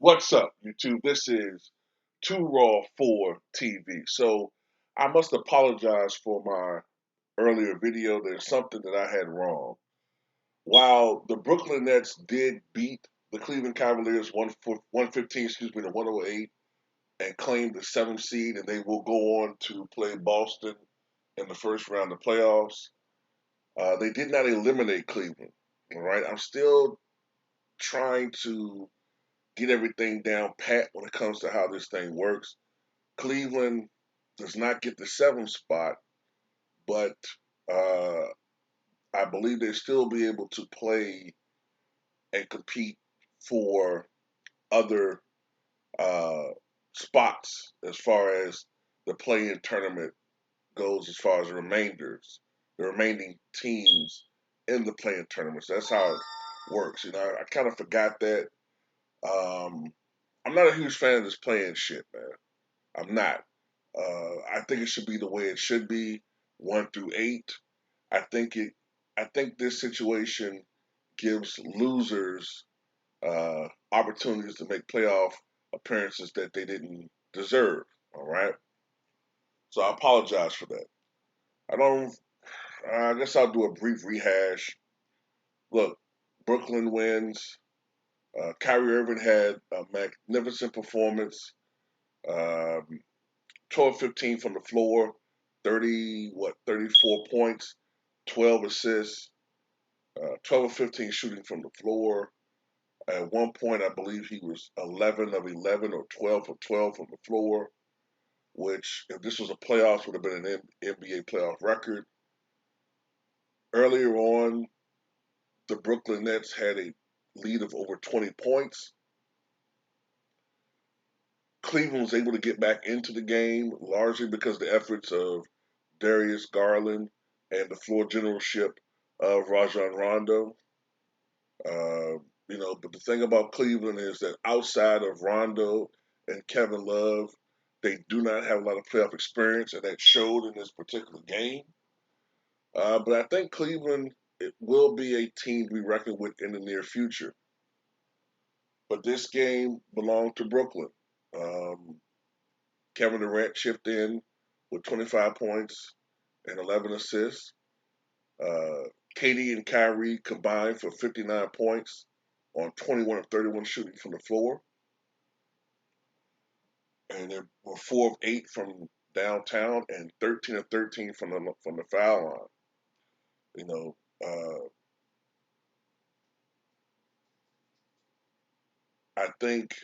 What's up, YouTube? This is Too Raw for TV. So I must apologize for my earlier video. There's something that I had wrong. While the Brooklyn Nets did beat the Cleveland Cavaliers 115, to 108, and claim the seventh seed, and they will go on to play Boston in the first round of playoffs. They did not eliminate Cleveland. All right, I'm still trying to get everything down pat when it comes to how this thing works. Cleveland does not get the seventh spot, but uh, I believe they still be able to play and compete for other uh, spots as far as the play-in tournament goes, as far as the remaining teams in the play-in tournaments. That's how it works. I kind of forgot that. Um, I'm not a huge fan of this playing shit, man. I'm not. I think it should be the way it should be, 1 through 8. I think it. I think this situation gives losers opportunities to make playoff appearances that they didn't deserve. All right. So I apologize for that. I don't. I guess I'll do a brief rehash. Look, Brooklyn wins. Kyrie Irving had a magnificent performance. Um, 12-15 from the floor, 34 points, 12 assists, 12 of 15 shooting from the floor. At one point, I believe he was 11 of 11 or 12 of 12 from the floor, which, if this was a playoffs, would have been an NBA playoff record. Earlier on, the Brooklyn Nets had a lead of over 20 points. Cleveland was able to get back into the game largely because of the efforts of Darius Garland and the floor generalship of Rajon Rondo. Uh, but the thing about Cleveland is that outside of Rondo and Kevin Love, they do not have a lot of playoff experience, and that showed in this particular game. But I think Cleveland it will be a team to be reckoned with in the near future. But this game belonged to Brooklyn. Um, Kevin Durant chipped in with 25 points and 11 assists. Uh, Katie and Kyrie combined for 59 points on 21 of 31 shooting from the floor. And they were 4 of 8 from downtown and 13 of 13 from the foul line. You know, I think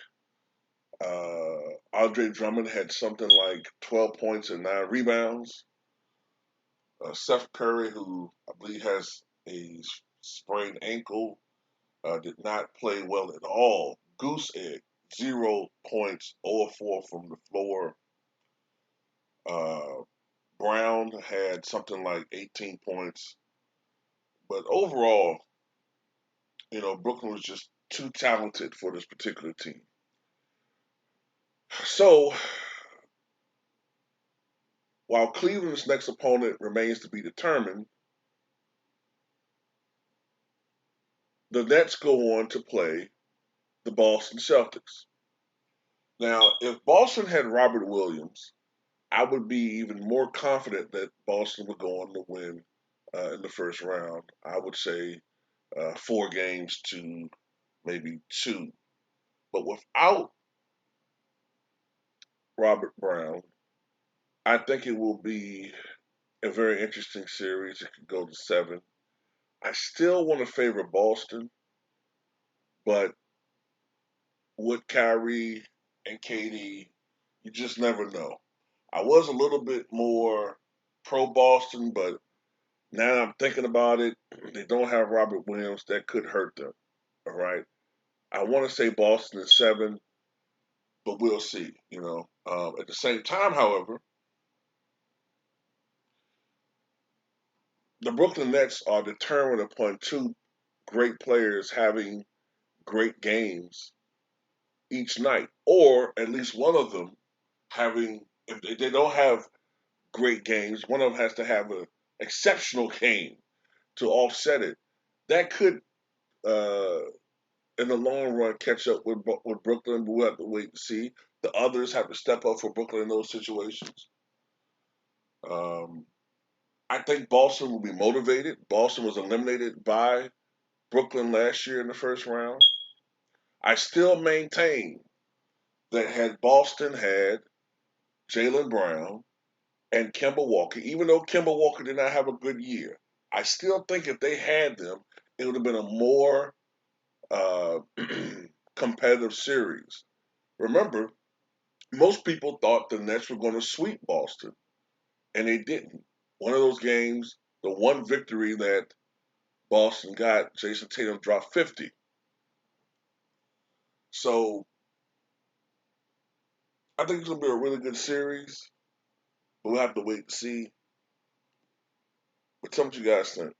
Andre Drummond had something like 12 points and 9 rebounds. Seth Curry, who I believe has a sprained ankle, did not play well at all. Goose egg, 0 points, 0 of 4 from the floor. Uh, Brown had something like 18 points. But overall, Brooklyn was just too talented for this particular team. So, while Cleveland's next opponent remains to be determined, the Nets go on to play the Boston Celtics. Now, if Boston had Robert Williams, I would be even more confident that Boston would go on to win in the first round. I would say 4 games to maybe 2. But without Robert Brown, I think it will be a very interesting series. It could go to 7. I still want to favor Boston, but with Kyrie and Katie, you just never know. I was a little bit more pro Boston, but now I'm thinking about it. They don't have Robert Williams. That could hurt them. All right. I want to say Boston is 7, but we'll see. At the same time, however, the Brooklyn Nets are determined upon 2 great players having great games each night, or at least one of them having. If they don't have great games, one of them has to have an exceptional game to offset it. That could uh, in the long run catch up with Brooklyn, but we'll have to wait and see. The others have to step up for Brooklyn in those situations. Um, I think Boston will be motivated. Boston was eliminated by Brooklyn last year in the first round. I still maintain that had Boston had Jaylen Brown and Kemba Walker, even though Kemba Walker did not have a good year, I still think if they had them, it would have been a more uh, competitive series. Remember, most people thought the Nets were going to sweep Boston, and they didn't. One of those games, the one victory that Boston got, Jason Tatum dropped 50. So I think it's going to be a really good series, but we'll have to wait and see. But tell me what you guys think.